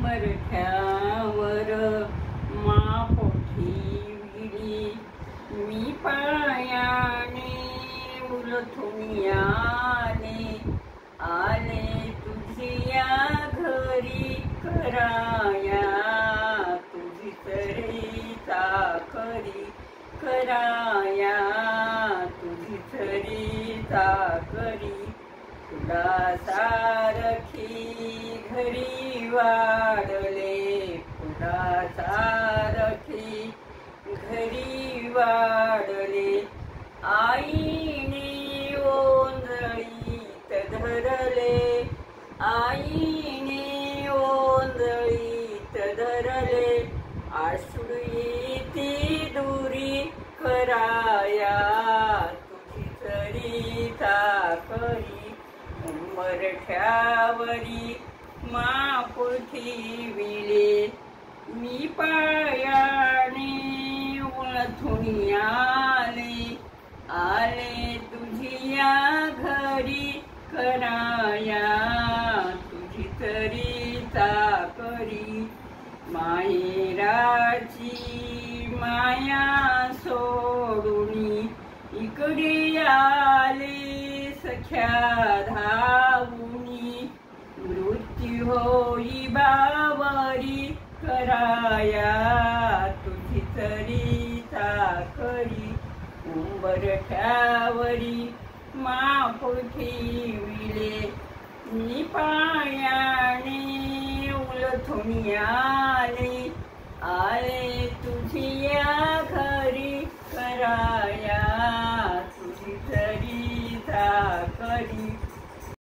उंबरठ्यावर मापोठी विली मी पायाने उलथून आले तुझिया घरी कराया तुझी चरिता करी कराया तुझी चरिता करी तुला सारखी घरी वाढले तुला सारखी घरी वाढले आईने ओंजळीत धरले आईने ओंजळीत धरले आश्रू येती दुरी कराया तुझी चरिता करी उंबरठ्यावरी मापोठी विले मी पायाने उलथून आले तुझिया घरी कराया तुझी चरिता करी माहेराची माया सोडून इकडे आले सख्या धावुनी मृत्यू होई बावरी कराया तुझी चरिता करी उंबरठ्यावरी मापोठी विले मी पायाने उलथून आले तुझिया घरी कराया तुझी चरिता करी